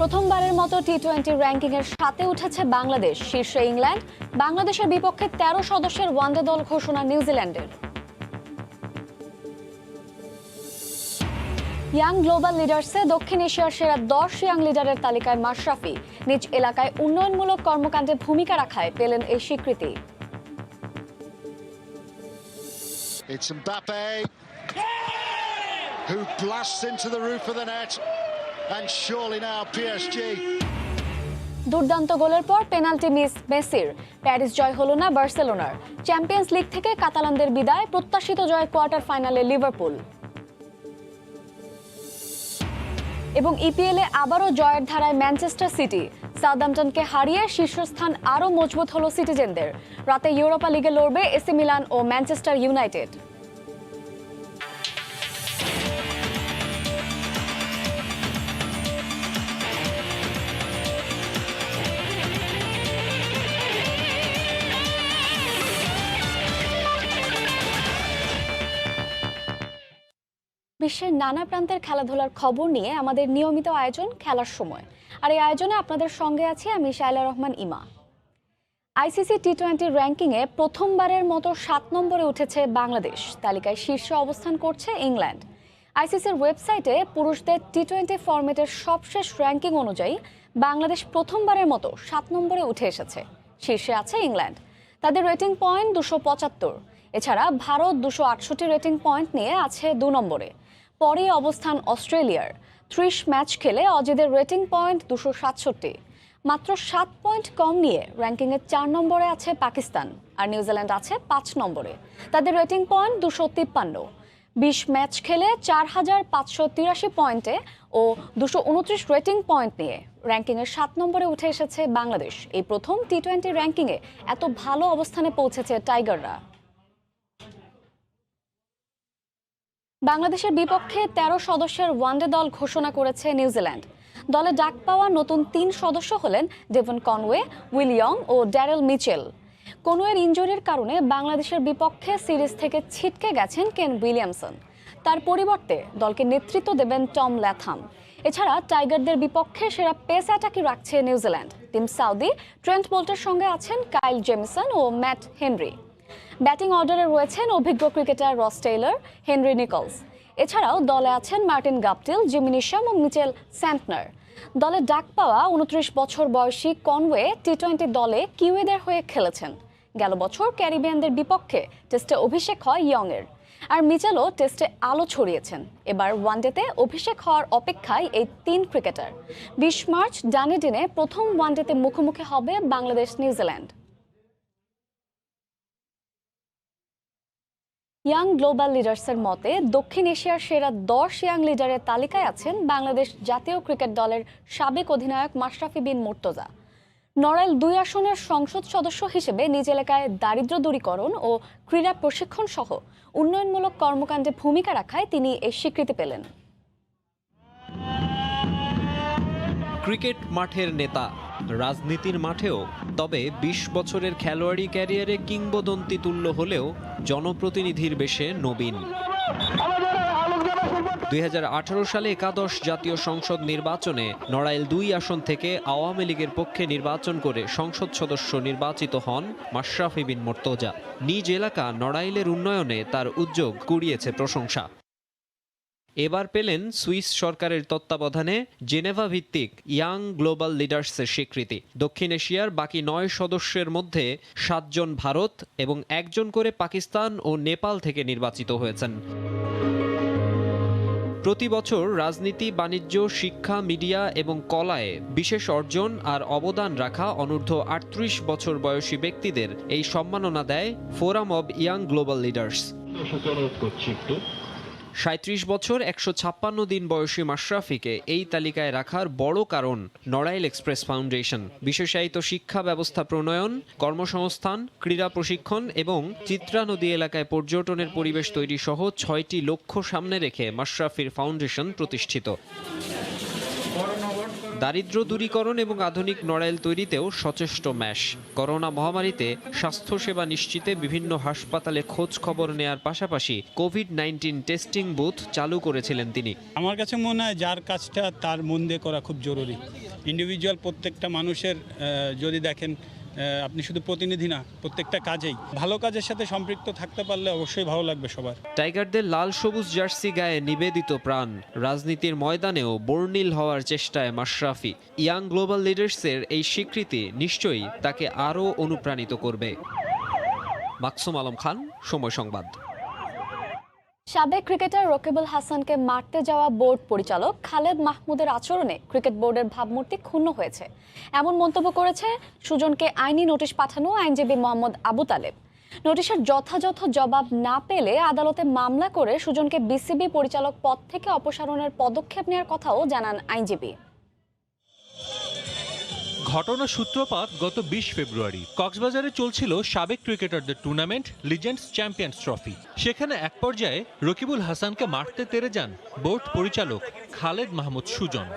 প্রথমবারের মতো টি-20 র্যাঙ্কিংয়ের 7-এ উঠেছে বাংলাদেশ। শীর্ষে ইংল্যান্ড। বাংলাদেশের বিপক্ষে 13 সদস্যের ওয়ানডে দল ঘোষণা নিউজিল্যান্ডের। ইয়াং গ্লোবাল লিডার্সে দক্ষিণ এশিয়ার সেরা 10 ইয়াং লিডারের তালিকায় মাশরাফি। নিজ এলাকায় উন্নয়নমূলক কর্মকাণ্ডে ভূমিকা রাখায় পেলেন এই স্বীকৃতি। It's Mbappe who blasts into the roof of the net and surely now PSG. দুর্দান্ত গোলের পর পেনাল্টি মিস মেসির। প্যারিস জয় হলো না বার্সেলোনার। চ্যাম্পিয়ন্স লিগ থেকে কাতালানদের বিদায়, প্রত্যাশিত জয় কোয়ার্টার ফাইনালে লিভারপুল। এবং ইপিএলে আবারও জয়ের ধারায় ম্যানচেস্টার সিটি। সাউদাম্পটনকে হারিয়ে শীর্ষস্থান আরও মজবুত হলো সিটিজেনদের। রাতে ইউরোপা লিগে লড়বে এসি মিলান ও ম্যানচেস্টার ইউনাইটেড। বিশ্বের নানা প্রান্তের খেলাধুলার খবর নিয়ে আমাদের নিয়মিত আয়োজন খেলার সময়। আর এই আয়োজনে আপনাদের সঙ্গে আছি আমি শায়লা রহমান ইমা। আইসিসি টি-20 র্যাঙ্কিংয়ে প্রথমবারের মতো 7 নম্বরে উঠেছে বাংলাদেশ। তালিকায় শীর্ষে অবস্থান করছে ইংল্যান্ড। আইসিসির ওয়েবসাইটে পুরুষদের টি-20 ফরম্যাটের সবশেষ র্যাঙ্কিং অনুযায়ী বাংলাদেশ প্রথমবারের মতো 7 নম্বরে উঠে এসেছে। শীর্ষে আছে ইংল্যান্ড, তাদের রেটিং পয়েন্ট 275। এছাড়া ভারত 268 রেটিং পয়েন্ট নিয়ে আছে 2 নম্বরে। পরে অবস্থান অস্ট্রেলিয়ার। 30 ম্যাচ খেলে অজিদের রেটিং পয়েন্ট 267। মাত্র 7 পয়েন্ট কম নিয়ে র্যাঙ্কিংয়ের 4 নম্বরে আছে পাকিস্তান। আর নিউজিল্যান্ড আছে 5 নম্বরে, তাদের রেটিং পয়েন্ট 253। 20 ম্যাচ খেলে 4583 পয়েন্টে ও 229 রেটিং পয়েন্ট নিয়ে র্যাঙ্কিংয়ের 7 নম্বরে উঠে এসেছে বাংলাদেশ। এই প্রথম টি-20 র্যাঙ্কিংয়ে এত ভালো অবস্থানে পৌঁছেছে টাইগাররা। বাংলাদেশের বিপক্ষে 13 সদস্যের ওয়ানডে দল ঘোষণা করেছে নিউজিল্যান্ড। দলে ডাক পাওয়া নতুন 3 সদস্য হলেন ডেভন কনওয়ে, উইল ইয়ং ও ড্যারেল মিচেল। কনওয়ের ইনজুরির কারণে বাংলাদেশের বিপক্ষে সিরিজ থেকে ছিটকে গেছেন কেন উইলিয়ামসন। তার পরিবর্তে দলকে নেতৃত্ব দেবেন টম ল্যাথাম। এছাড়া টাইগারদের বিপক্ষে সেরা পেস অ্যাটাকই রাখছে নিউজিল্যান্ড। টিম সাউদি ট্রেন্ট বোল্টের সঙ্গে আছেন কাইল জেমিসন ও ম্যাট হেনরি। ব্যাটিং অর্ডারে রয়েছেন অভিজ্ঞ ক্রিকেটার রস টেইলর, হেনরি নিকলস। এছাড়াও দলে আছেন মার্টিন গাপটিল, জিমি নিশাম ও মিচেল স্যান্টনার। দলে ডাক পাওয়া 29 বছর বয়সী কনওয়ে টি-20 দলে কিউইদের হয়ে খেলেছেন। গেল বছর ক্যারিবিয়ানদের বিপক্ষে টেস্টে অভিষেক হয় ইয়ংয়ের। আর মিচেলও টেস্টে আলো ছড়িয়েছেন। এবার ওয়ানডেতে অভিষেক হওয়ার অপেক্ষায় এই 3 ক্রিকেটার। 20 মার্চ ডানেডিনে প্রথম ওয়ানডেতে মুখোমুখি হবে বাংলাদেশ নিউজিল্যান্ড। ইয়াং গ্লোবাল লিডার্সের মতে দক্ষিণ এশিয়ার সেরা 10 ইয়াং লিডারের তালিকায় আছেন বাংলাদেশ জাতীয় ক্রিকেট দলের সাবেক অধিনায়ক মাশরাফি বিন মুর্তজা। নড়াইল 2 আসনের সংসদ সদস্য হিসেবে নিজ এলাকায় দারিদ্র্য দূরীকরণ ও ক্রীড়া প্রশিক্ষণ সহ উন্নয়নমূলক কর্মকাণ্ডে ভূমিকা রাখায় তিনি এই স্বীকৃতি পেলেন। ক্রিকেট মাঠের নেতা, রাজনীতির মাঠেও। তবে 20 বছরের খেলোয়াড়ি ক্যারিয়ারে কিংবদন্তি তুল্য হলেও জনপ্রতিনিধির বেশে নবীন। 2018 সালে একাদশ জাতীয় সংসদ নির্বাচনে নড়াইল 2 আসন থেকে আওয়ামী লীগের পক্ষে নির্বাচন করে সংসদ সদস্য নির্বাচিত হন মাশরাফি বিন মুর্তজা। নিজ এলাকা নড়াইলের উন্নয়নে তার উদ্যোগ কুড়িয়েছে প্রশংসা। এবার পেলেন সুইস সরকারের তত্ত্বাবধানে জেনেভা ভিত্তিক ইয়াং গ্লোবাল লিডার্সের স্বীকৃতি। দক্ষিণ এশিয়ার বাকি 9 সদস্যের মধ্যে 7 জন ভারত এবং 1 জন করে পাকিস্তান ও নেপাল থেকে নির্বাচিত হয়েছেন। প্রতি বছর রাজনীতি, বাণিজ্য, শিক্ষা, মিডিয়া এবং কলায় বিশেষ অর্জন আর অবদান রাখা অনূর্ধ্ব 38 বছর বয়সী ব্যক্তিদের এই সম্মাননা দেয় forum of young global leaders. 37 বছর 156 দিন বয়সী মাশরাফিকে এই তালিকায় রাখার বড় কারণ নড়াইল এক্সপ্রেস ফাউন্ডেশন। বিশেষায়িত শিক্ষা ব্যবস্থা প্রণয়ন, কর্মসংস্থান, ক্রীড়া প্রশিক্ষণ এবং চিত্রা নদী এলাকায় পর্যটনের পরিবেশ তৈরি সহ 6টি লক্ষ্য সামনে রেখে মাশরাফির ফাউন্ডেশন প্রতিষ্ঠিত। দারিদ্র্য দূরীকরণ এবং আধুনিক নড়াইল তৈরিতেও সচেষ্ট ম্যাশ। করোনা মহামারীতে স্বাস্থ্যসেবা নিশ্চিতে বিভিন্ন হাসপাতালে খোঁজ খবর নেয়ার পাশাপাশি কোভিড-19 টেস্টিং বুথ চালু করেছিলেন তিনি। আমার কাছে মনে হয় যার কাজটা তার মন দিয়ে করা খুব জরুরি। ইন্ডিভিজুয়াল প্রত্যেকটা মানুষের যদি দেখেন আপনি শুধু প্রতিনিধি না, প্রত্যেকটা কাজেই ভালো কাজের সাথে সম্পৃক্ত থাকতে পারলে অবশ্যই ভালো লাগবে সবার। টাইগারদের লাল সবুজ জার্সি গায়ে নিবেদিত প্রাণ, রাজনীতির ময়দানেও বর্ণিল হওয়ার চেষ্টায় মাশরাফি। ইয়াং গ্লোবাল লিডার্সের এই স্বীকৃতি নিশ্চয়ই তাকে আরও অনুপ্রাণিত করবে। মাকসুম আলম খান, সময় সংবাদ। সাবেক ক্রিকেটার রকিবুল হাসানকে মারতে যাওয়া বোর্ড পরিচালক খালেদ মাহমুদের আচরণে ক্রিকেট বোর্ডের ভাবমূর্তি ক্ষুণ্ণ হয়েছে, এমন মন্তব্য করেছে সুজনকে আইনি নোটিশ পাঠানো আইনজীবী মোহাম্মদ আবু তালেব। নোটিশের যথাযথ জবাব না পেলে আদালতে মামলা করে সুজনকে বিসিবি পরিচালক পদ থেকে অপসারণের পদক্ষেপ নেওয়ার কথাও জানান আইনজীবী। ঘটনার সূত্রপাত গত 20 ফেব্রুয়ারি কক্সবাজারে চলছিল সাবেক ক্রিকেটারদের টুর্নামেন্ট লিজেন্ডস চ্যাম্পিয়ন্স ট্রফি। সেখানে এক পর্যায়ে রকিবুল হাসানকে মারতে তেড়ে যান বোর্ড পরিচালক খালেদ মাহমুদ সুজন।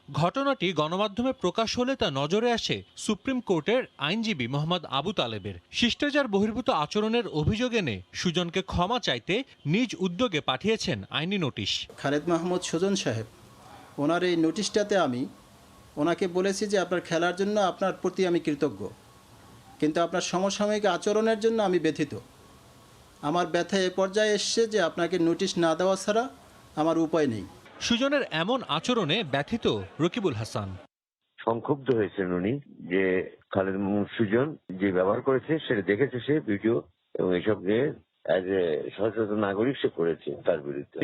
ঘটনাটি গণমাধ্যমে প্রকাশ হলে তা নজরে আসে সুপ্রিম কোর্টের আইনজীবী মোহাম্মদ আবু তালেবের। শিষ্টাচার বহির্ভূত আচরণের অভিযোগ এনে সুজনকে ক্ষমা চাইতে নিজ উদ্যোগে পাঠিয়েছেন আইনি নোটিশ। খালেদ মাহমুদ সুজন সাহেব, ওনার এই নোটিশটাতে আমি ওনাকে বলেছি যে আপনার খেলার জন্য আপনার প্রতি আমি কৃতজ্ঞ, কিন্তু আপনার সমসাময়িক আচরণের জন্য আমি ব্যথিত। আমার ব্যথা এ পর্যায়ে এসছে যে আপনাকে নোটিশ না দেওয়া ছাড়া আমার উপায় নেই। সুজনের এমন আচরণে ব্যথিত রকিবুল হাসান। সংক্ষুব্ধ হয়েছেন উনি যে খালেদ মাহমুদ সুজন যে ব্যবহার করেছে সেটা দেখেছে সে ভিডিও, এবং এসব নিয়ে অ্যাজ এ সচেতন নাগরিক সে করেছে তার বিরুদ্ধে।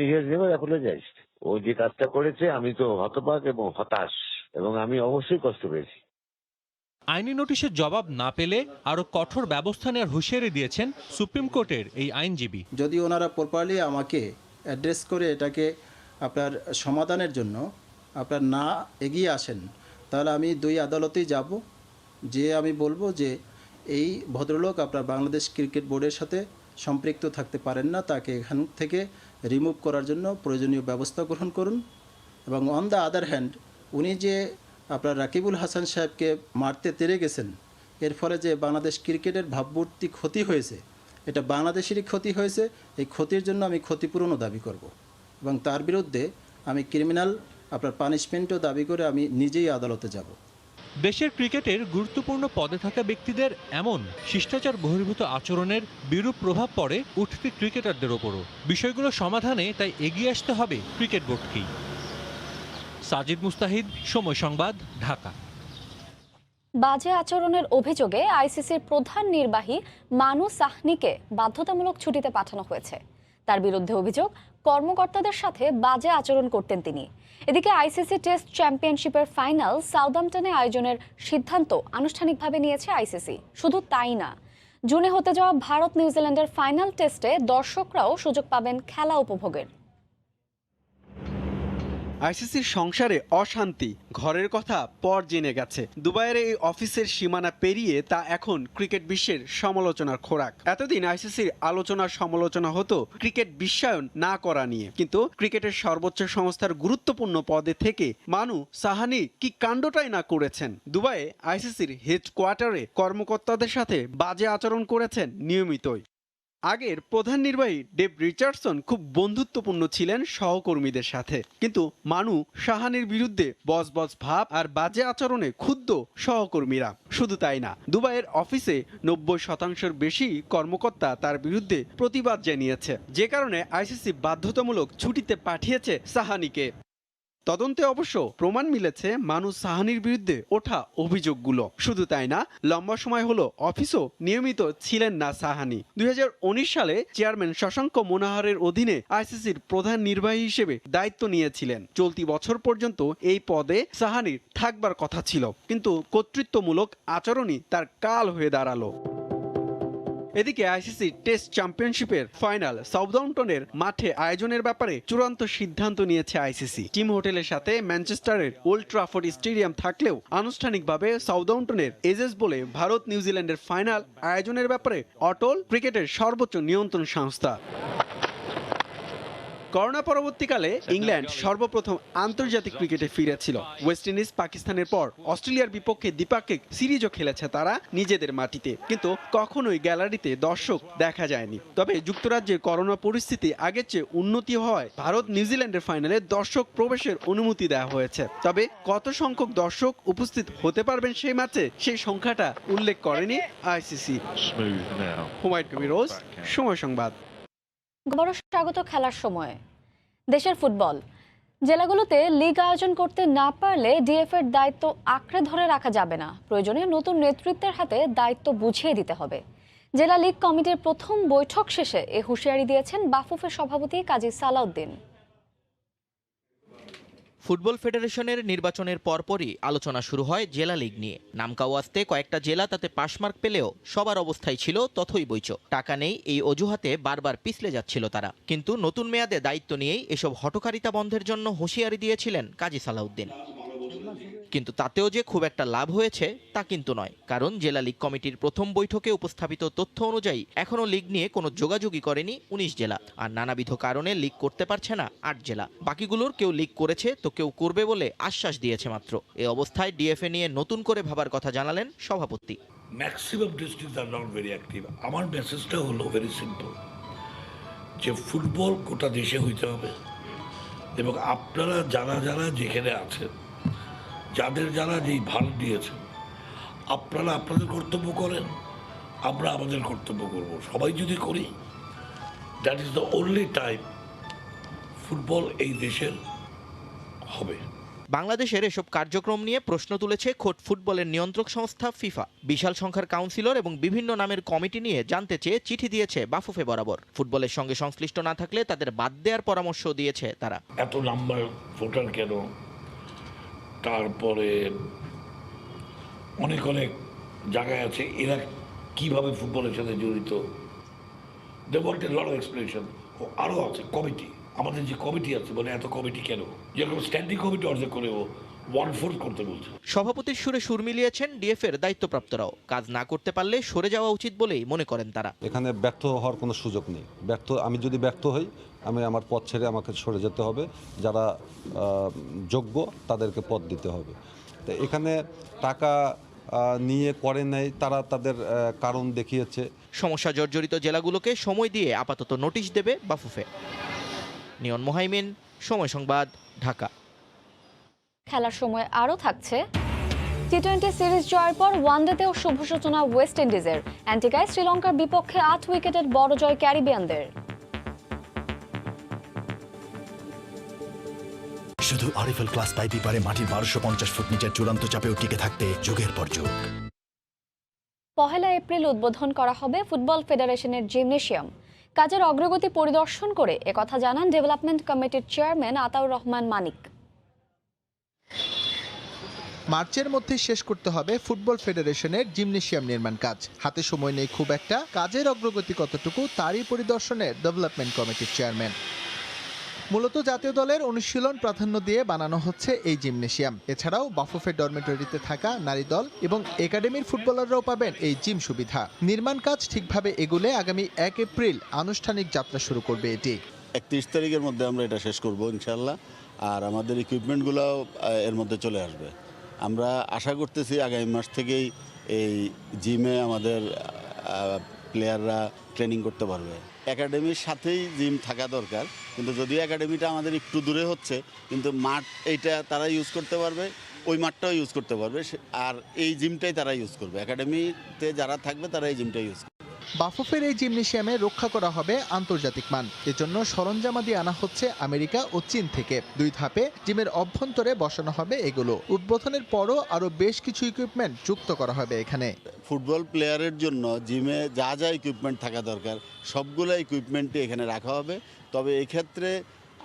ও যে কাজটা করেছে আমি তো হতবাক এবং হতাশ, এবং আমি অবশ্যই কষ্ট পেয়েছি। আইনি নোটিশের জবাব না পেলে আরো কঠোর ব্যবস্থা নেওয়ার হুঁশিয়ারি দিয়েছেন সুপ্রিম কোর্টের এই আইনজীবী। যদি ওনারা প্রপারলি আমাকে অ্যাড্রেস করে এটাকে আপনার সমাধানের জন্য আপনার না এগিয়ে আসেন, তাহলে আমি দুই আদালতেই যাব, যে আমি বলবো যে এই ভদ্রলোক আপনার বাংলাদেশ ক্রিকেট বোর্ডের সাথে সম্পৃক্ত থাকতে পারেন না, তাকে এখান থেকে রিমুভ করার জন্য প্রয়োজনীয় ব্যবস্থা গ্রহণ করুন। এবং অন দ্য আদার হ্যান্ড, উনি যে আপনার রাকিবুল হাসান সাহেবকে মারতে তেড়ে গেছেন, এর ফলে যে বাংলাদেশ ক্রিকেটের ভাবমূর্তি ক্ষতি হয়েছে, এটা বাংলাদেশেরই ক্ষতি হয়েছে। এই ক্ষতির জন্য আমি ক্ষতিপূরণও দাবি করব, এবং তার বিরুদ্ধে আমি ক্রিমিনাল আপনার পানিশমেন্টও দাবি করে আমি নিজেই আদালতে যাব। দেশের ক্রিকেটের গুরুত্বপূর্ণ পদে থাকা ব্যক্তিদের এমন শিষ্টাচার বহির্ভূত আচরণের বিরূপ প্রভাব পড়ে উঠতি ক্রিকেটারদের ওপরও। বিষয়গুলো সমাধানে তাই এগিয়ে আসতে হবে ক্রিকেট বোর্ডকেই। সাজিদ মুস্তাহিদ, সময় সংবাদ, ঢাকা। বাজে আচরণের অভিযোগে আইসিসির প্রধান নির্বাহী মানু সাহনিকে বাধ্যতামূলক ছুটিতে পাঠানো হয়েছে। তার বিরুদ্ধে অভিযোগ, কর্মকর্তাদের সাথে বাজে আচরণ করতেন তিনি। এদিকে আইসিসি টেস্ট চ্যাম্পিয়নশিপের ফাইনাল সাউদাম্পটনে আয়োজনের সিদ্ধান্ত আনুষ্ঠানিকভাবে নিয়েছে আইসিসি। শুধু তাই না, জুনে হতে যাওয়া ভারত নিউজিল্যান্ডের ফাইনাল টেস্টে দর্শকরাও সুযোগ পাবেন খেলা উপভোগের। আইসিসির সংসারে অশান্তি, ঘরের কথা পর জেনে গেছে। দুবাইয়ের এই অফিসের সীমানা পেরিয়ে তা এখন ক্রিকেট বিশ্বের সমালোচনার খোরাক। এতদিন আইসিসির আলোচনার সমালোচনা হতো ক্রিকেট বিশ্বায়ন না করা নিয়ে, কিন্তু ক্রিকেটের সর্বোচ্চ সংস্থার গুরুত্বপূর্ণ পদে থেকে মানু সাহানি কি কাণ্ডটাই না করেছেন। দুবাইয়ে আইসিসির হেডকোয়ার্টারে কর্মকর্তাদের সাথে বাজে আচরণ করেছেন নিয়মিতই। আগের প্রধান নির্বাহী ডেভ রিচার্ডসন খুব বন্ধুত্বপূর্ণ ছিলেন সহকর্মীদের সাথে, কিন্তু মানু সাহানির বিরুদ্ধে বজবজ ভাব আর বাজে আচরণে ক্ষুব্ধ সহকর্মীরা। শুধু তাই না, দুবাইয়ের অফিসে 90% বেশি কর্মকর্তা তার বিরুদ্ধে প্রতিবাদ জানিয়েছে, যে কারণে আইসিসি বাধ্যতামূলক ছুটিতে পাঠিয়েছে সাহানিকে। তদন্তে অবশ্য প্রমাণ মিলেছে মানু সাহানির বিরুদ্ধে ওঠা অভিযোগগুলো। শুধু তাই না, লম্বা সময় হলো অফিসও নিয়মিত ছিলেন না সাহানি। 2019 সালে চেয়ারম্যান শশাঙ্ক মোনাহারের অধীনে আইসিসির প্রধান নির্বাহী হিসেবে দায়িত্ব নিয়েছিলেন। চলতি বছর পর্যন্ত এই পদে সাহানির থাকবার কথা ছিল, কিন্তু কর্তৃত্বমূলক আচরণই তার কাল হয়ে দাঁড়ালো। এদিকে আইসিসি টেস্ট চ্যাম্পিয়নশিপের ফাইনাল সাউদাম্পটনের মাঠে আয়োজনের ব্যাপারে চূড়ান্ত সিদ্ধান্ত নিয়েছে আইসিসি। টিম হোটেলের সাথে ম্যানচেস্টারের ওল্ড ট্রাফোর্ড স্টেডিয়াম থাকলেও আনুষ্ঠানিকভাবে সাউদাম্পটনের এজেস বলে ভারত নিউজিল্যান্ডের ফাইনাল আয়োজনের ব্যাপারে অটল ক্রিকেটের সর্বোচ্চ নিয়ন্ত্রণ সংস্থা। করোনা পরবর্তীকালে ইংল্যান্ড সর্বপ্রথম আন্তর্জাতিক ক্রিকেটে ফিরেছিল। ওয়েস্ট ইন্ডিজ পাকিস্তানের পর অস্ট্রেলিয়ার বিপক্ষে দ্বিপাক্ষিক সিরিজও খেলেছে তারা নিজেদের মাটিতে, কিন্তু কখনোই গ্যালারিতে দর্শক দেখা যায়নি। তবে যুক্তরাজ্যের করোনা পরিস্থিতি আগের চেয়ে উন্নতি হওয়ায় ভারত নিউজিল্যান্ডের ফাইনালে দর্শক প্রবেশের অনুমতি দেওয়া হয়েছে। তবে কত সংখ্যক দর্শক উপস্থিত হতে পারবেন সেই ম্যাচে, সেই সংখ্যাটা উল্লেখ করেনি আইসিসি। হুমায়ুন কবির, সময় সংবাদ। বড় স্বাগত খেলার সময়। দেশের ফুটবল জেলাগুলোতে লিগ আয়োজন করতে না পারলে ডিএফ এর দায়িত্ব আঁকড়ে ধরে রাখা যাবে না, প্রয়োজনে নতুন নেতৃত্বের হাতে দায়িত্ব বুঝিয়ে দিতে হবে। জেলা লীগ কমিটির প্রথম বৈঠক শেষে এ হুঁশিয়ারি দিয়েছেন বাফুফের সভাপতি কাজী সালাউদ্দিন। ফুটবল ফেডারেশনের নির্বাচনের পরপরই আলোচনা শুরু হয় জেলা লীগ নিয়ে। নামকাওয়াস্তে কয়েকটা জেলা তাতে পাশমার্ক পেলেও সবার অবস্থায় ছিল তথই বৈচ। টাকা নেই এই অজুহাতে বারবার পিছলে যাচ্ছিল তারা। কিন্তু নতুন মেয়াদে দায়িত্ব নিয়েই এসব হঠকারিতা বন্ধের জন্য হুঁশিয়ারি দিয়েছিলেন কাজী সালাউদ্দিন। কিন্তু তাতেও যে খুব একটা লাভ হয়েছে তা কিন্তু নয়, কারণ জেলা লীগ কমিটির প্রথম বৈঠকে উপস্থাপিত তথ্য অনুযায়ী এখনও লীগ নিয়ে কোনো যোগাযোগই করেনি 19 জেলা, আর নানাবিধ কারণে লীগ করতে পারছে না 8 জেলা। বাকিগুলোর কেউ লীগ করেছে তো কেউ করবে বলে আশ্বাস দিয়েছে মাত্র। এই অবস্থায় ডিএফএ নিয়ে নতুন করে ভাবার কথা জানালেন সভাপতি। Maximum districts are not very active. আমার মেসেজটা হলো ভেরি সিম্পল, যে ফুটবল গোটা দেশে হইতে হবে এবং আপনারা যারা যারা যেখানে আছেন, যাদের যারা যেই ভার দিয়েছেন, আপনারা আপনাদের কর্তব্য করেন, আমরা আমাদের কর্তব্য করব। সবাই যদি করি, that is the only time football এই দেশের হবে। বাংলাদেশের এসব কার্যক্রম নিয়ে প্রশ্ন তুলেছে খোদ ফুটবলের নিয়ন্ত্রক সংস্থা ফিফা। বিশাল সংখ্যার কাউন্সিলর এবং বিভিন্ন নামের কমিটি নিয়ে জানতে চেয়ে চিঠি দিয়েছে বাফুফে বরাবর। ফুটবলের সঙ্গে সংশ্লিষ্ট না থাকলে তাদের বাদ দেওয়ার পরামর্শ দিয়েছে তারা। এত নাম্বার ভোটার কেন, তারপরে অনেক অনেক জায়গায় আছে এরা কিভাবে ফুটবলের সাথে জড়িত, they want a lot of explanation. আরও আছে কমিটি, আমাদের যে কমিটি আছে বলে এত কমিটি কেন, যেরকম স্ট্যান্ডিং কমিটি অর্জন করেও 1/4 করতে বলছে। সভাপতির সুরে সুর মিলিয়েছেন ডিএফ এর দায়িত্বপ্রাপ্তরাও। কাজ না করতে পারলে সরে যাওয়া উচিত বলেই মনে করেন তারা। এখানে ব্যর্থ হওয়ার কোনো সুযোগ নেই। আমি যদি ব্যর্থ হই, আমি আমার পদ ছেড়ে আমাকে সরে যেতে হবে। যারা যোগ্য তাদেরকে পদ দিতে হবে। তো এখানে টাকা নিয়ে করে নেয়, তারা তাদের কারণ দেখিয়েছে। সমস্যা জর্জরিত জেলাগুলোকে সময় দিয়ে আপাতত নোটিশ দেবে বাফুফে। নিয়ন মোহাইমিন, সময় সংবাদ, ঢাকা। খেলার সময় আরও থাকছে টি-20 সিরিজ জয়ের পর ওয়ানডেতেও শুভ সূচনা ওয়েস্ট ইন্ডিজের। অ্যান্টিগায় শ্রীলঙ্কার বিপক্ষে 8 উইকেটের বড় জয় ক্যারিবিয়ানদের। শুধু আরিফেল ক্লাস পাইপই পারে মাটির 1250 ফুট নিচের চূড়ান্ত চাপেও টিকে থাকতে যুগের পর যুগ। 1 এপ্রিল উদ্বোধন করা হবে ফুটবল ফেডারেশনের জিমনেশিয়াম। কাজের অগ্রগতি পরিদর্শন করে একথা জানান ডেভেলপমেন্ট কমিটির চেয়ারম্যান আতাউর রহমান মানিক। মার্চের মধ্যে শেষ করতে হবে ফুটবল ফেডারেশনের জিমনেশিয়াম নির্মাণ কাজ। হাতে সময় নেই খুব একটা, কাজের অগ্রগতি কতটুকু তারই পরিদর্শনে ডেভেলপমেন্ট কমিটির চেয়ারম্যান। মূলত জাতীয় দলের অনুশীলন প্রাধান্য দিয়ে বানানো হচ্ছে এই জিমনেশিয়াম। এছাড়াও বাফুফে ডরমেটরিতে থাকা নারী দল এবং একাডেমির ফুটবলাররাও পাবেন এই জিম সুবিধা। নির্মাণ কাজ ঠিকভাবে এগুলে আগামী 1 এপ্রিল আনুষ্ঠানিক যাত্রা শুরু করবে এটি। 31 তারিখের মধ্যে আমরা এটা শেষ করব ইনশাল্লাহ। আর আমাদের ইকুইপমেন্টগুলোও এর মধ্যে চলে আসবে। আমরা আশা করতেছি আগামী মাস থেকেই এই জিমে আমাদের প্লেয়াররা ট্রেনিং করতে পারবে। একাডেমির সাথেই জিম থাকা দরকার, কিন্তু যদিও একাডেমিটা আমাদের একটু দূরে হচ্ছে, কিন্তু মাঠ এইটা তারা ইউজ করতে পারবে, ওই মাঠটাও ইউজ করতে পারবে, আর এই জিমটাই তারা ইউজ করবে। একাডেমিতে যারা থাকবে তারা এই জিমটাই ইউজ করবে। বাফুফের এই জিমনেশিয়ামে রক্ষা করা হবে আন্তর্জাতিক মান। এজন্য সরঞ্জামাদি আনা হচ্ছে আমেরিকা ও চীন থেকে। 2 ধাপে জিমের অভ্যন্তরে বসানো হবে এগুলো। উদ্বোধনের পরও আরও বেশ কিছু ইকুইপমেন্ট যুক্ত করা হবে এখানে। ফুটবল প্লেয়ারের জন্য জিমে যা যা ইকুইপমেন্ট থাকা দরকার সবগুলো ইকুইপমেন্টই এখানে রাখা হবে। তবে এক্ষেত্রে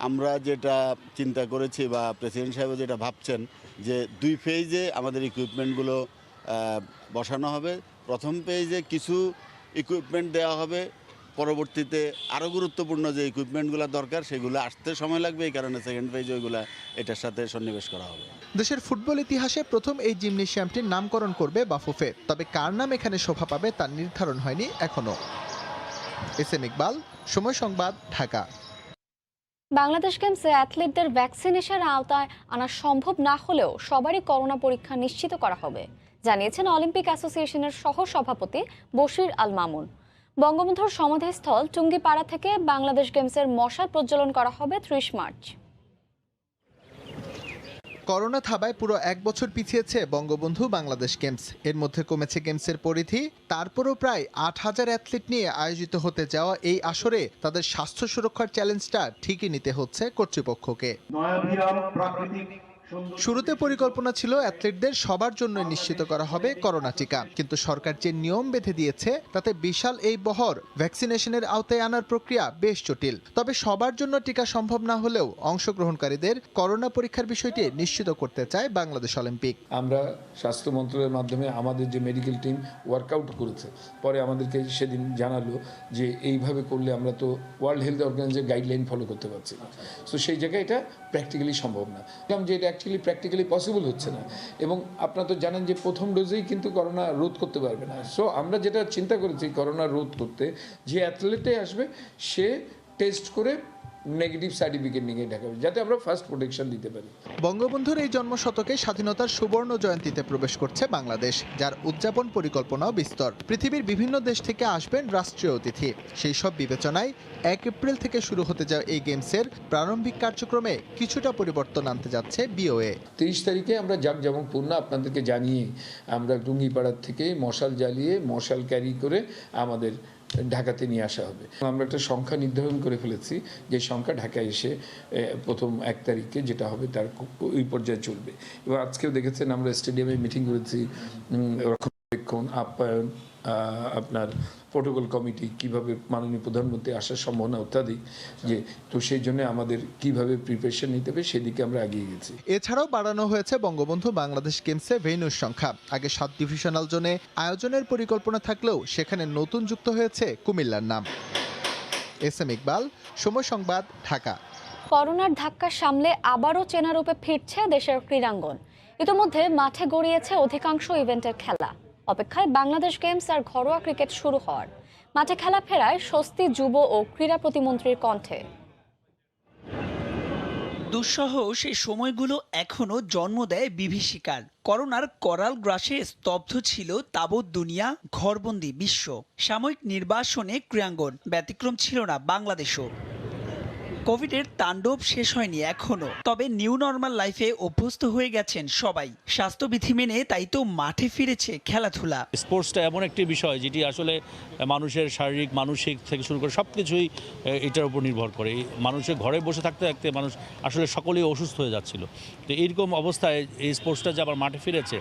আমরা যেটা চিন্তা করেছি বা প্রেসিডেন্ট সাহেব যেটা ভাবছেন, যে 2 ফেজে আমাদের ইকুইপমেন্টগুলো বসানো হবে। প্রথম ফেজে কিছু ইকুইপমেন্ট দেওয়া হবে, পরবর্তীতে আরও গুরুত্বপূর্ণ যে ইকুইপমেন্টগুলো দরকার সেগুলো আসতে সময় লাগবে, এই কারণে সেকেন্ড ফেজে ওইগুলো এটার সাথে সন্নিবেশ করা হবে। দেশের ফুটবল ইতিহাসে প্রথম এই জিমনেশিয়ামটির নামকরণ করবে বাফুফে। তবে কার নাম এখানে শোভা পাবে তার নির্ধারণ হয়নি এখনো। এস এম ইকবাল, সময় সংবাদ, ঢাকা। বাংলাদেশ গেমসে অ্যাথলিটদের ভ্যাকসিনেশন আওতায় আনা সম্ভব না হলেও সবারই করোনা পরীক্ষা নিশ্চিত করা হবে, জানিয়েছেন অলিম্পিক অ্যাসোসিয়েশনের সহ সভাপতি বশির আল মামুন। বঙ্গবন্ধুর সমাধিস্থল টুঙ্গিপাড়া থেকে বাংলাদেশ গেমসের মশাল প্রজ্বলন করা হবে 30 মার্চ। করোনা থাবায় পুরো এক বছর পিছিয়েছে বঙ্গবন্ধু বাংলাদেশ গেমস। এর মধ্যে কমেছে গেমসের পরিধি, তারপরও প্রায় 8000 অ্যাথলিট নিয়ে আয়োজিত হতে যাওয়া এই আসরে তাদের স্বাস্থ্য সুরক্ষার চ্যালেঞ্জটা ঠিকই নিতে হচ্ছে কর্তৃপক্ষকে। শুরুতে পরিকল্পনা ছিল অ্যাথলিটদের সবার জন্য নিশ্চিত করা হবে করোনা টিকা, কিন্তু সরকার যে নিয়ম বেঁধে দিয়েছে তাতে বিশাল এই বহর ভ্যাকসিনেশনের আওতায় আনার প্রক্রিয়া বেশ জটিল। তবে সবার জন্য টিকা সম্ভব না হলেও অংশগ্রহণকারীদের করোনা পরীক্ষার বিষয়টি নিশ্চিত করতে চায় বাংলাদেশ অলিম্পিক। আমরা স্বাস্থ্য মন্ত্রণালয়ের মাধ্যমে আমাদের যে মেডিকেল টিম ওয়ার্কআউট করেছে, পরে আমাদেরকে সেদিন জানালো যে এইভাবে করলে আমরা তো ওয়ার্ল্ড হেলথ অর্গানাইজেশনের গাইডলাইন ফলো করতে পারছি না। সো সেই জায়গায় এটা প্র্যাকটিক্যালি সম্ভব না, যে এটা অ্যাকচুয়ালি প্র্যাকটিক্যালি পসিবল হচ্ছে না। এবং আপনারা তো জানেন যে প্রথম ডোজেই কিন্তু করোনা রোধ করতে পারবে না। সো আমরা যেটা চিন্তা করেছি করোনা রোধ করতে, যে অ্যাথলেটে আসবে সে টেস্ট করে নেগেটিভ সার্টিফিকেট নিয়ে ঢাকা, যাতে আমরা ফার্স্ট প্রোটেকশন দিতে পারি। বঙ্গবন্ধুর এই জন্মশতকে স্বাধীনতার সুবর্ণ জয়ন্তীতে প্রবেশ করছে বাংলাদেশ, যার উদযাপন পরিকল্পনাও বিস্তর। পৃথিবীর বিভিন্ন দেশ থেকে আসবেন রাষ্ট্রীয় অতিথি। সেই সব বিবেচনায় 1 এপ্রিল থেকে শুরু হতে যাওয়া এই গেমসের প্রারম্ভিক কার্যক্রমে কিছুটা পরিবর্তন আনতে যাচ্ছে বিওএ। 23 তারিখে আমরা জাঁকজমকপূর্ণ আপনাদেরকে জানিয়ে আমরা টুঙ্গিপাড়ার থেকে মশাল জ্বালিয়ে মশাল ক্যারি করে আমাদের ঢাকাতে নিয়ে আসা হবে। আমরা একটা সংখ্যা নির্ধারণ করে ফেলেছি, যে সংখ্যা ঢাকায় এসে প্রথম 1 তারিখে যেটা হবে তার ওই পর্যায়ে চলবে। এবং আজকেও দেখেছেন আমরা স্টেডিয়ামে মিটিং করেছি, রক্ষণাবেক্ষণ, আপ্যায়ন, আপনার প্রোটোকল কমিটি, কিভাবে মাননীয় প্রধানমন্ত্রী আসার সম্ভাবনা অত্যাধিক, যে তো সেই জন্য আমাদের কিভাবে প্রিপারেশন নিতে হবে সেদিকে আমরা এগিয়ে গেছি। এছাড়াও বাড়ানো হয়েছে বঙ্গবন্ধু বাংলাদেশ গেমসে ভেন্যুর সংখ্যা। আগে 7 ডিভিশনাল জোনে আয়োজনের পরিকল্পনা থাকলেও সেখানে নতুন যুক্ত হয়েছে কুমিল্লার নাম। এস.এম. ইকবাল, সময় সংবাদ, ঢাকা। করোনার ধাক্কা সামলে আবারও চেনা রূপে ফিরছে দেশের ক্রীড়াঙ্গন। ইতিমধ্যে মাঠে গড়িয়েছে অধিকাংশ ইভেন্টের খেলা। অপেক্ষায় বাংলাদেশ গেমস আর ঘরোয়া ক্রিকেট শুরু হওয়ার। মাঠে খেলা ফেরায় স্বস্তি যুব ও ক্রীড়া প্রতিমন্ত্রীর কণ্ঠে। দুঃসহ সেই সময়গুলো এখনো জন্ম দেয় বিভীষিকার। করোনার করাল গ্রাসে স্তব্ধ ছিল তাবৎ দুনিয়া, ঘরবন্দি বিশ্ব। সাময়িক নির্বাসনে ক্রীড়াঙ্গন, ব্যতিক্রম ছিল না বাংলাদেশও। কোভিডের তাণ্ডব শেষ হয়নি এখনো, তবে নিউ নর্মাল লাইফে অভ্যস্ত হয়ে গেছেন সবাই। স্বাস্থ্যবিধি মেনে তাই তো মাঠে ফিরেছে খেলাধুলা। স্পোর্টসটা এমন একটি বিষয় যেটি আসলে মানুষের শারীরিক, মানসিক থেকে শুরু করে সব কিছুই এটার উপর নির্ভর করে। মানুষের ঘরে বসে থাকতে থাকতে মানুষ আসলে সকলেই অসুস্থ হয়ে যাচ্ছিল। তো এইরকম অবস্থায় এই স্পোর্টসটা যে আবার মাঠে ফিরেছে,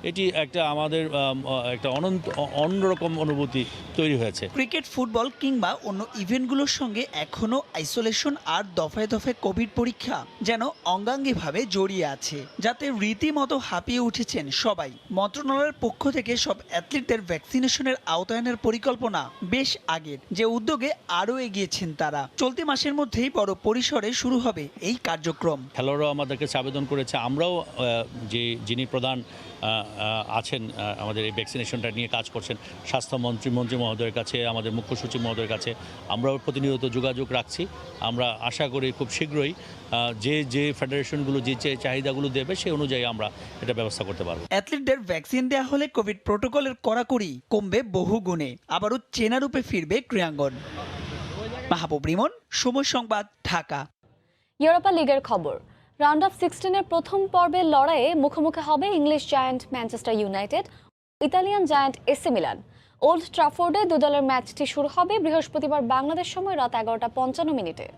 এটি একটা আমাদের একটা অন্যরকম অনুভূতি তৈরি হয়েছে। ক্রিকেট, ফুটবল কিংবা অন্য ইভেন্টগুলোর সঙ্গে এখনো আইসোলেশন আর দফায় দফায় কোভিড পরীক্ষা যেন অঙ্গাঙ্গিভাবে জড়িয়ে আছে, যাতে রীতিমতো হাঁপিয়ে উঠেছেন সবাই। মন্ত্রণালয়ের পক্ষ থেকে সব অ্যাথলিটদের ভ্যাকসিনেশনের আওতায়নের পরিকল্পনা বেশ আগের, যে উদ্যোগে আরও এগিয়েছেন তারা। চলতি মাসের মধ্যেই বড় পরিসরে শুরু হবে এই কার্যক্রম। খেলোয়াড়রাও আমাদের কাছে আবেদন করেছে, আমরাও যিনি প্রধান আছেন আমাদের এই ভ্যাকসিনেশনটা নিয়ে কাজ করছেন, স্বাস্থ্যমন্ত্রী মহোদয়ের কাছে, আমাদের মুখ্য সচিব মহোদয়ের কাছে আমরাও প্রতিনিয়ত যোগাযোগ রাখছি। আমরা আশা করি খুব শীঘ্রই যে ফেডারেশনগুলো যে চাহিদাগুলো দেবে সেই অনুযায়ী আমরা এটা ব্যবস্থা করতে পারবো। অ্যাথলিটদের ভ্যাকসিন দেওয়া হলে কোভিড প্রোটোকলের কড়াকড়ি কমবে বহু গুণে, আবারও চেনা রূপে ফিরবে ক্রীড়াঙ্গন। মাহবুব রিমন, সময় সংবাদ, ঢাকা। ইউরোপা লিগের খবর। রাউন্ড অফ 16-এর প্রথম পর্বের লড়াইয়ে মুখোমুখি হবে English giant Manchester United, Italian giant AC Milan. Old ট্রাফোর্ডে দুই দলের ম্যাচটি শুরু হবে বৃহস্পতিবার বাংলাদেশ সময় রাত 11:55।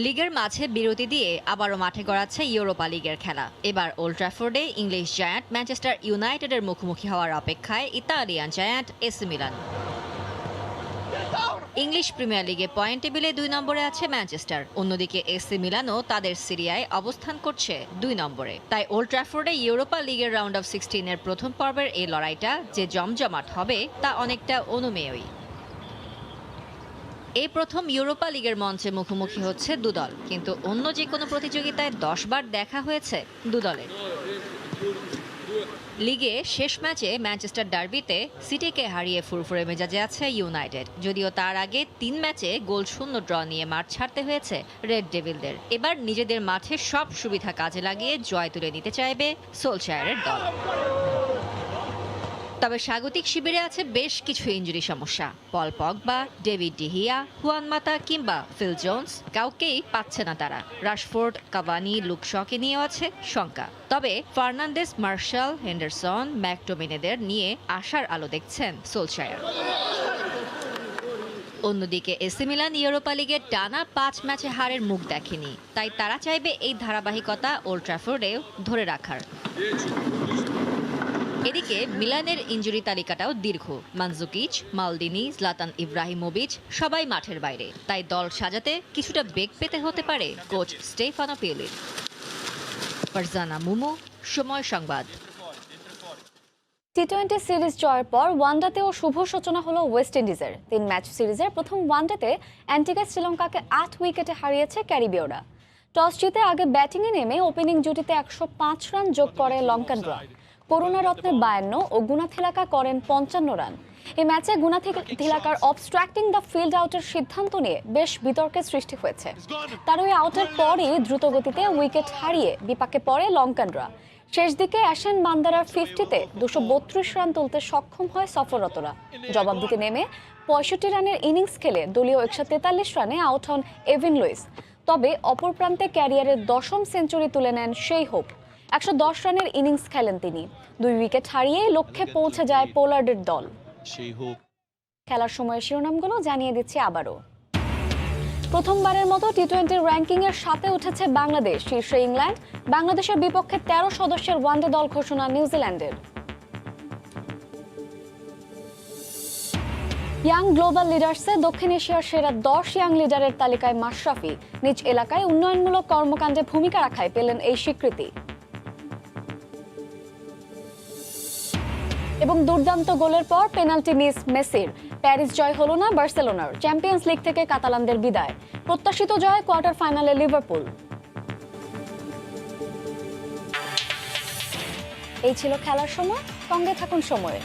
লিগের মাঝে বিরতি দিয়ে আবারও মাঠে গড়াচ্ছে ইউরোপা লিগের খেলা। এবার ওল্ড ট্রাফোর্ডে ইংলিশ জায়ান্ট ম্যানচেস্টার ইউনাইটেডের মুখোমুখি হওয়ার অপেক্ষায় Italian giant AC Milan. English premier লিগে পয়েন্ট টেবিলে 2 নম্বরে আছে ম্যানচেস্টার, অন্যদিকে এসি মিলানও তাদের সিরিয়ায় অবস্থান করছে 2 নম্বরে। তাই ওল্ড ট্রাফোর্ডে ইউরোপা লিগের রাউন্ড অফ 16-এর প্রথম পর্বের এই লড়াইটা যে জমজমাট হবে তা অনেকটা অনুমেয়ই। এই প্রথম ইউরোপা লিগের মঞ্চে মুখোমুখি হচ্ছে দু দল, কিন্তু অন্য যে কোনো প্রতিযোগিতায় 10 বার দেখা হয়েছে দু দলের। লিগে শেষ ম্যাচে ম্যানচেস্টার ডার্বিতে সিটিকে হারিয়ে ফুরফুরে মেজাজে আছে ইউনাইটেড, যদিও তার আগে 3 ম্যাচে গোল শূন্য ড্র নিয়ে মাঠ ছাড়তে হয়েছে রেড ডেভিলদের। এবার নিজেদের মাঠে সব সুবিধা কাজে লাগিয়ে জয় তুলে নিতে চাইবে সোলশায়ারের দল। তবে স্বাগতিক শিবিরে আছে বেশ কিছু ইনজুরি সমস্যা। পল পগবা, ডেভিড ডিহিয়া, হুয়ান মাতা কিংবা ফিল জোন্স, কাউকেই পাচ্ছে না তারা। রাশফোর্ড, কাভানি, লুক শকে নিয়েও আছে শঙ্কা। তবে ফার্নান্দেস, মার্শাল, হেন্ডারসন, ম্যাকটোমিনেদের নিয়ে আশার আলো দেখছেন সোলশায়ার। অন্যদিকে এসি মিলান ইউরোপা লিগের টানা 5 ম্যাচে হারের মুখ দেখেনি, তাই তারা চাইবে এই ধারাবাহিকতা ওল্ড ট্র্যাফোর্ডেও ধরে রাখার। এদিকে মিলানের ইনজুরি তালিকাটাও দীর্ঘ। মানজুকিচ, মালদিনি, জলাতান ইব্রাহিমোভিচ সবাই মাঠের বাইরে, তাই দল সাজাতে কিছুটা বেগ পেতে হতে পারে কোচ স্টেফানো পিওলির। ফারজানা মুমু, সময় সংবাদ। টি-20 সিরিজ জয়ের পর ওয়ানডেতেও শুভ সূচনা হলো ওয়েস্ট ইন্ডিজের। 3 ম্যাচ সিরিজের প্রথম ওয়ানডেতে অ্যান্টিগা শ্রীলঙ্কাকে 8 উইকেটে হারিয়েছে ক্যারিবীয়রা। টস জিতে আগে ব্যাটিংয়ে নেমে ওপেনিং জুটিতে 105 রান যোগ করে লঙ্কানরা। করুণারত্নে 52 ও গুনাথিলাকা করেন 55 রান। এই ম্যাচে গুনাথিলাকার অবস্ট্রাক্টিং দ্য ফিল্ড আউটের সিদ্ধান্ত নিয়ে বেশ বিতর্কের সৃষ্টি হয়েছে। তার ওই আউটের পরই দ্রুতগতিতে উইকেট হারিয়ে বিপাকে পড়ে লঙ্কানরা। শেষ দিকে অ্যাশেন বান্দারার 50-তে 232 রান তুলতে সক্ষম হয় সফররতরা। জবাব দিতে নেমে 65 রানের ইনিংস খেলে দলীয় 143 রানে আউট হন এভিন লুইস। তবে অপর প্রান্তে ক্যারিয়ারের 10ম সেঞ্চুরি তুলে নেন সেই হোপ। 110 রানের ইনিংস খেলেন তিনি। 2 উইকেট হারিয়ে লক্ষ্যে পৌঁছে যায় পোলার্ডের দল। খেলার সময়ের শিরোনামগুলো জানিয়ে দিচ্ছি আবারও। প্রথমবারের মতো টি-20 র্যাঙ্কিংয়ের সাথে উঠেছে বাংলাদেশ। শীর্ষে ইংল্যান্ড। বাংলাদেশের বিপক্ষে 13 সদস্যের ওয়ানডে দল ঘোষণা নিউজিল্যান্ডের। ইয়াং গ্লোবাল লিডার্সে দক্ষিণ এশিয়ার সেরা 10 ইয়াং লিডারের তালিকায় মাশরাফি। নিজ এলাকায় উন্নয়নমূলক কর্মকাণ্ডে ভূমিকা রাখায় পেলেন এই স্বীকৃতি। এবং দুর্দান্ত গোলের পর পেনাল্টি মিস মেসির। প্যারিস জয় হলো না বার্সেলোনার। চ্যাম্পিয়ন্স লিগ থেকে কাতালানদের বিদায়। প্রত্যাশিত জয় কোয়ার্টার ফাইনালে লিভারপুল। এই ছিল খেলার সময়। সঙ্গে থাকুন সময়ে।